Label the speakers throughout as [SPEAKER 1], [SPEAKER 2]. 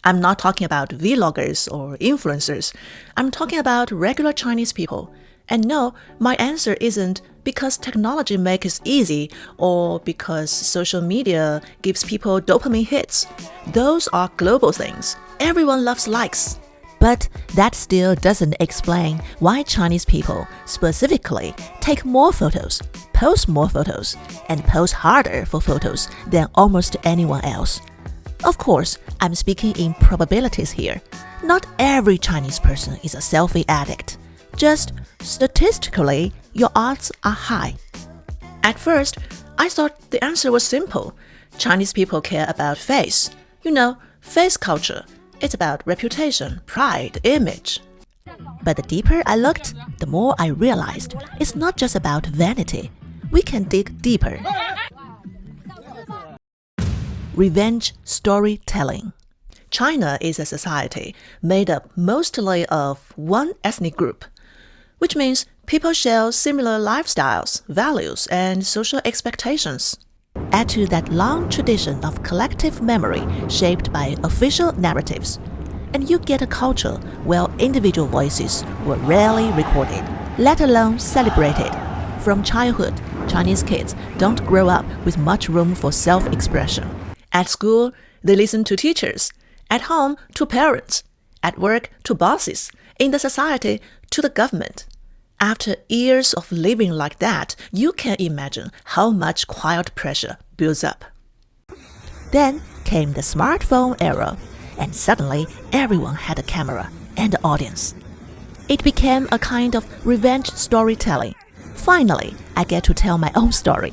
[SPEAKER 1] I'm not talking about vloggers or influencers. I'm talking about regular Chinese people. And no, my answer isn't because technology makes it easy or because social media gives people dopamine hits. Those are global things. Everyone loves likes. But that still doesn't explain why Chinese people specifically take more photos, post more photos, and post harder for photos than almost anyone else. Of course, I'm speaking in probabilities here. Not every Chinese person is a selfie addict. Just statistically, your odds are high. At first, I thought the answer was simple. Chinese people care about face. You know, face culture. It's about reputation, pride, image. But the deeper I looked, the more I realized it's not just about vanity. We can dig deeper. Revenge storytelling. China is a society made up mostly of one ethnic group, which means people share similar lifestyles, values, and social expectations. Add to that long tradition of collective memory shaped by official narratives, and you get a culture where individual voices were rarely recorded, let alone celebrated. From childhood, Chinese kids don't grow up with much room for self-expression. At school, they listen to teachers. At home, to parents. At work, to bosses. In the society, to the government. After years of living like that, you can imagine how much quiet pressure builds up. Then came the smartphone era, and suddenly everyone had a camera and an audience. It became a kind of revenge storytelling. Finally, I get to tell my own story.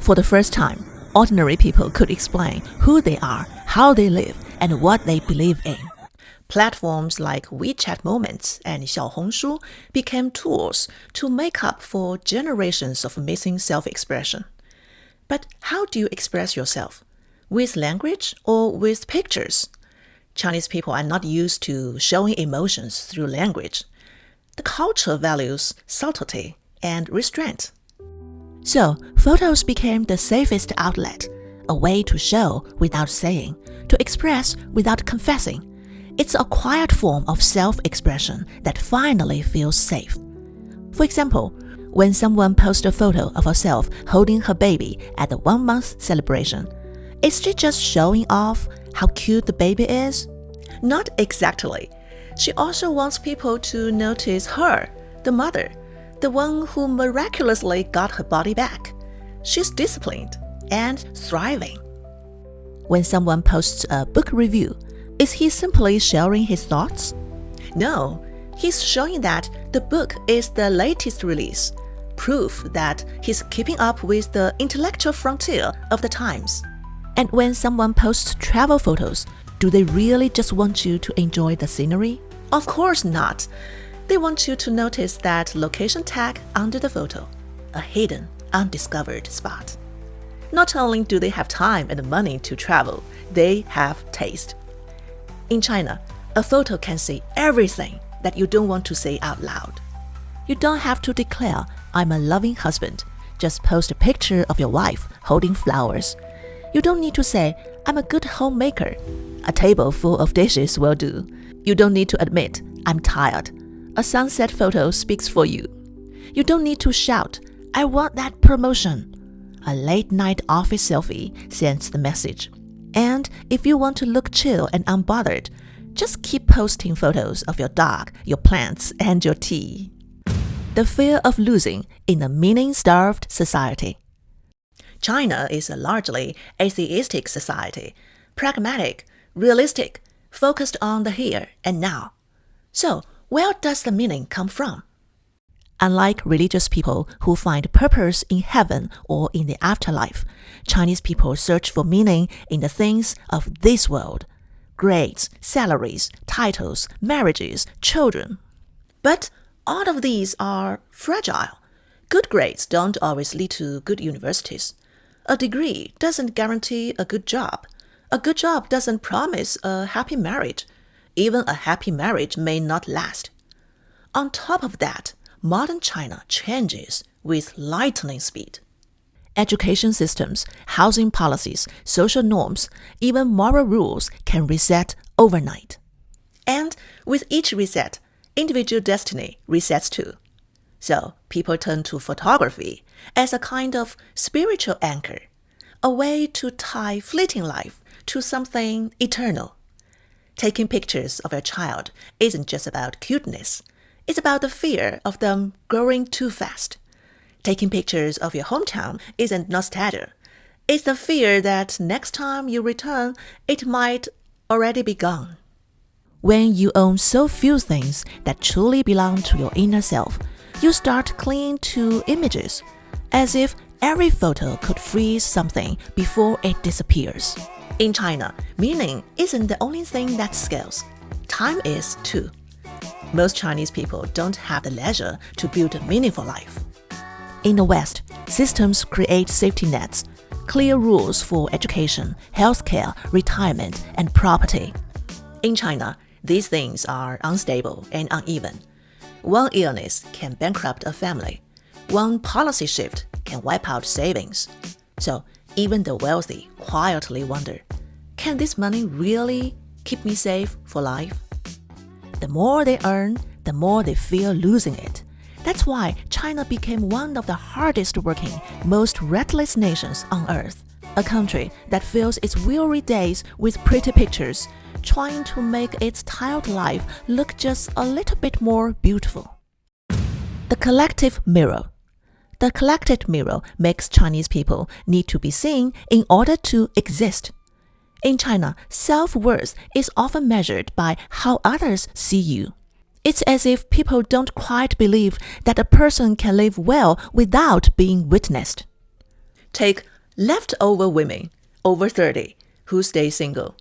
[SPEAKER 1] For the first time, ordinary people could explain who they are, how they live, and what they believe in. Platforms like WeChat Moments and Xiaohongshu became tools to make up for generations of missing self-expression. But how do you express yourself? With language or with pictures? Chinese people are not used to showing emotions through language. The culture values subtlety and restraint. So, photos became the safest outlet, a way to show without saying, to express without confessing. It's a quiet form of self-expression that finally feels safe. For example, when someone posts a photo of herself holding her baby at the 1-month celebration, is she just showing off how cute the baby is? Not exactly. She also wants people to notice her, the mother, the one who miraculously got her body back. She's disciplined and thriving. When someone posts a book review, is he simply sharing his thoughts? No, he's showing that the book is the latest release, proof that he's keeping up with the intellectual frontier of the times. And when someone posts travel photos, do they really just want you to enjoy the scenery? Of course not. They want you to notice that location tag under the photo, a hidden, undiscovered spot. Not only do they have time and money to travel, they have taste. In China, a photo can say everything that you don't want to say out loud. You don't have to declare, "I'm a loving husband." Just post a picture of your wife holding flowers. You don't need to say, "I'm a good homemaker." A table full of dishes will do. You don't need to admit, "I'm tired." A sunset photo speaks for you. You don't need to shout, "I want that promotion." A late-night office selfie sends the message. And if you want to look chill and unbothered, just keep posting photos of your dog, your plants, and your tea. The fear of losing in a meaning-starved society. China is a largely atheistic society, pragmatic, realistic, focused on the here and now. So, where does the meaning come from? Unlike religious people who find purpose in heaven or in the afterlife, Chinese people search for meaning in the things of this world: grades, salaries, titles, marriages, children. But all of these are fragile. Good grades don't always lead to good universities. A degree doesn't guarantee a good job. A good job doesn't promise a happy marriage. Even a happy marriage may not last. On top of that, modern China changes with lightning speed. Education systems, housing policies, social norms, even moral rules can reset overnight. And with each reset, individual destiny resets too. So people turn to photography as a kind of spiritual anchor, a way to tie fleeting life to something eternal. Taking pictures of your child isn't just about cuteness. It's about the fear of them growing too fast. Taking pictures of your hometown isn't nostalgia. It's the fear that next time you return, it might already be gone. When you own so few things that truly belong to your inner self, you start clinging to images, as if every photo could freeze something before it disappears. In China, meaning isn't the only thing that scales. Time is too. Most Chinese people don't have the leisure to build a meaningful life. In the West, systems create safety nets, clear rules for education, healthcare, retirement, and property. In China, these things are unstable and uneven. One illness can bankrupt a family. One policy shift can wipe out savings. So even the wealthy quietly wonder, can this money really keep me safe for life? The more they earn, the more they fear losing it. That's why China became one of the hardest working, most reckless nations on earth. A country that fills its weary days with pretty pictures, trying to make its tiled life look just a little bit more beautiful. The collective mirror. The collected mirror makes Chinese people need to be seen in order to exist. In China, self-worth is often measured by how others see you. It's as if people don't quite believe that a person can live well without being witnessed. Take leftover women over 30 who stay single,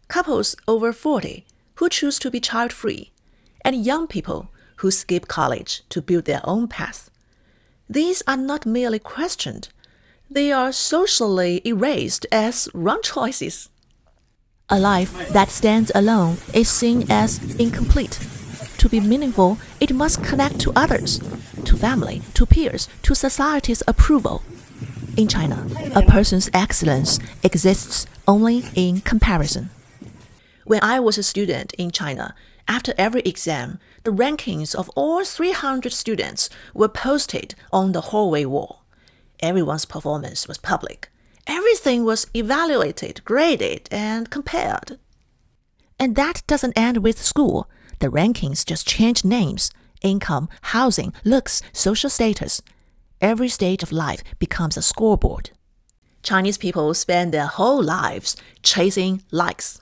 [SPEAKER 1] couples over 40 who choose to be child-free, and young people who skip college to build their own path. These are not merely questioned. They are socially erased as wrong choices. A life that stands alone is seen as incomplete. To be meaningful, it must connect to others, to family, to peers, to society's approval. In China, a person's excellence exists only in comparison. When I was a student in China, after every exam, the rankings of all 300 students were posted on the hallway wall. Everyone's performance was public. Everything was evaluated, graded, and compared. And that doesn't end with school. The rankings just change names, income, housing, looks, social status. Every stage of life becomes a scoreboard. Chinese people spend their whole lives chasing likes.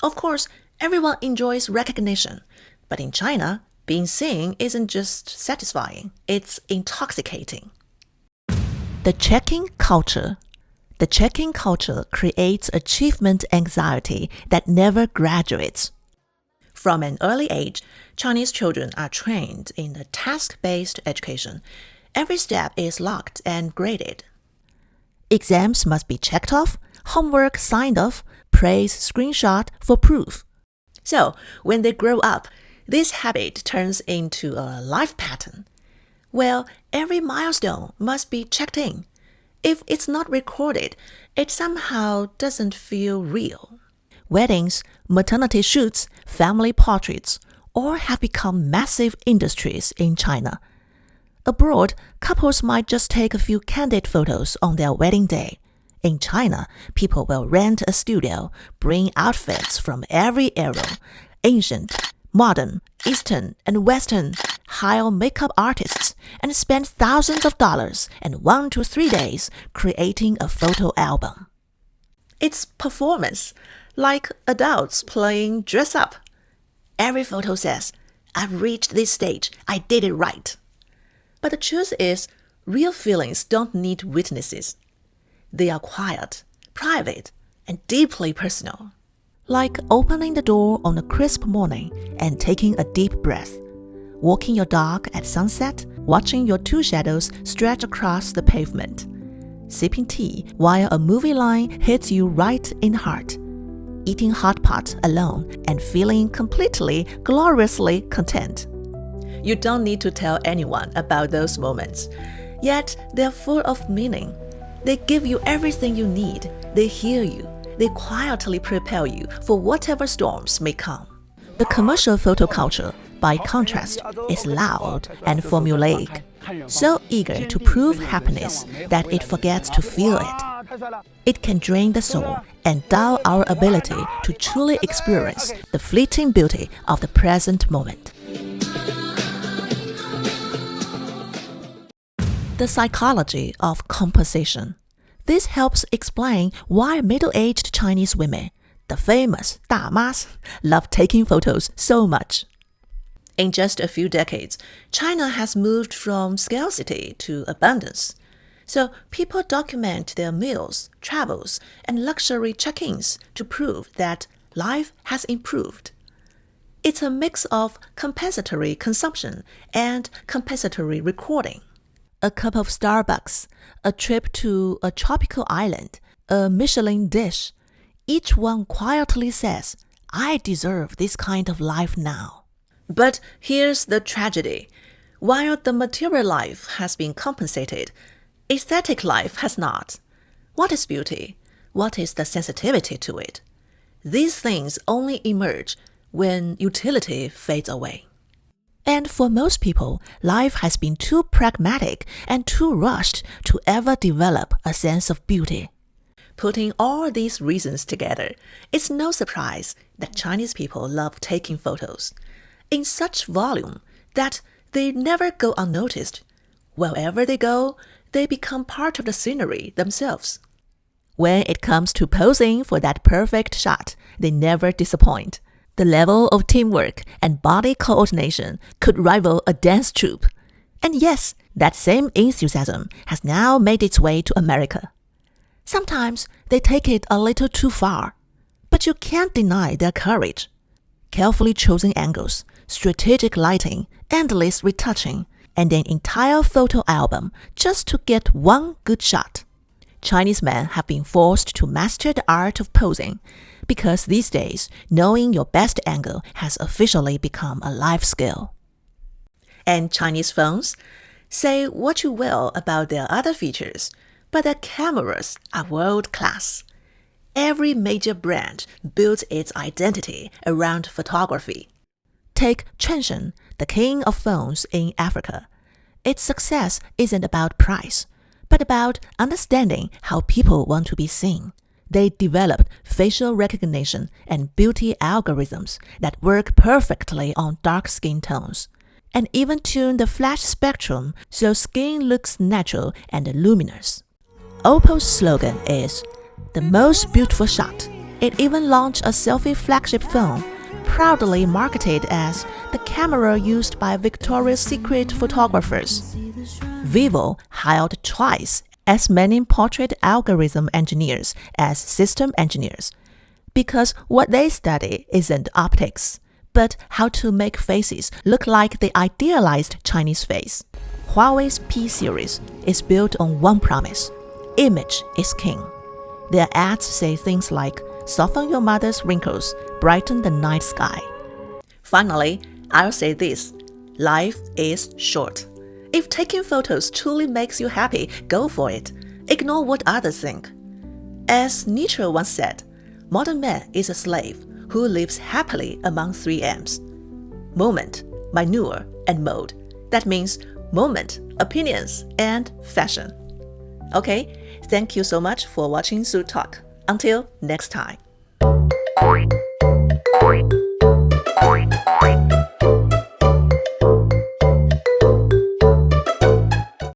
[SPEAKER 1] Of course, everyone enjoys recognition, but in China, being seen isn't just satisfying, it's intoxicating. The checking culture. The checking culture creates achievement anxiety that never graduates. From an early age, Chinese children are trained in a task-based education. Every step is locked and graded. Exams must be checked off, homework signed off, praise screenshot for proof. So, when they grow up, this habit turns into a life pattern. Well, every milestone must be checked in. If it's not recorded, it somehow doesn't feel real. Weddings, maternity shoots, family portraits, all have become massive industries in China. Abroad, couples might just take a few candid photos on their wedding day. In China, people will rent a studio, bring outfits from every era, ancient, modern, Eastern, and Western, hire makeup artists, and spend thousands of dollars and 1 to 3 days creating a photo album. It's performance, like adults playing dress up. Every photo says, I've reached this stage, I did it right. But the truth is, real feelings don't need witnesses. They are quiet, private, and deeply personal. Like opening the door on a crisp morning and taking a deep breath, walking your dog at sunset, watching your two shadows stretch across the pavement, sipping tea while a movie line hits you right in the heart, eating hot pot alone and feeling completely, gloriously content. You don't need to tell anyone about those moments, yet they're full of meaning. They give you everything you need. They heal you. they quietly prepare you for whatever storms may come. The commercial photo culture, by contrast, is loud and formulaic, so eager to prove happiness that it forgets to feel it. It can drain the soul and dull our ability to truly experience the fleeting beauty of the present moment. The psychology of composition. This helps explain why middle-aged Chinese women, the famous 大妈s, love taking photos so much. In just a few decades, China has moved from scarcity to abundance. So people document their meals, travels, and luxury check-ins to prove that life has improved. It's a mix of compensatory consumption and compensatory recording. A cup of Starbucks, a trip to a tropical island, a Michelin dish. Each one quietly says, I deserve this kind of life now. But here's the tragedy. While the material life has been compensated, aesthetic life has not. What is beauty? What is the sensitivity to it? These things only emerge when utility fades away. And for most people, life has been too pragmatic and too rushed to ever develop a sense of beauty. Putting all these reasons together, it's no surprise that Chinese people love taking photos in such volume that they never go unnoticed. Wherever they go, they become part of the scenery themselves. When it comes to posing for that perfect shot, they never disappoint. The level of teamwork and body coordination could rival a dance troupe. And yes, that same enthusiasm has now made its way to America. Sometimes they take it a little too far, but you can't deny their courage. Carefully chosen angles, strategic lighting, endless retouching, and an entire photo album just to get one good shot. Chinese men have been forced to master the art of posing because these days, knowing your best angle has officially become a life skill. And Chinese phones? Say what you will about their other features, but their cameras are world-class. Every major brand builds its identity around photography. Take Transsion, the king of phones in Africa. Its success isn't about price, but about understanding how people want to be seen. They developed facial recognition and beauty algorithms that work perfectly on dark skin tones, and even tune the flash spectrum so skin looks natural and luminous. Oppo's slogan is, the most beautiful shot. It even launched a selfie flagship phone, proudly marketed as the camera used by Victoria's Secret photographers. Vivo hired twice as many portrait algorithm engineers as system engineers, because what they study isn't optics, but how to make faces look like the idealized Chinese face. Huawei's P series is built on one promise: image is king. Their ads say things like, soften your mother's wrinkles, brighten the night sky. Finally, I'll say this: life is short. If taking photos truly makes you happy, go for it. Ignore what others think. As Nietzsche once said, modern man is a slave who lives happily among 3 M's: moment, manure, and mode. That means moment, opinions, and fashion. Okay, thank you so much for watching Zoo Talk. Until next time.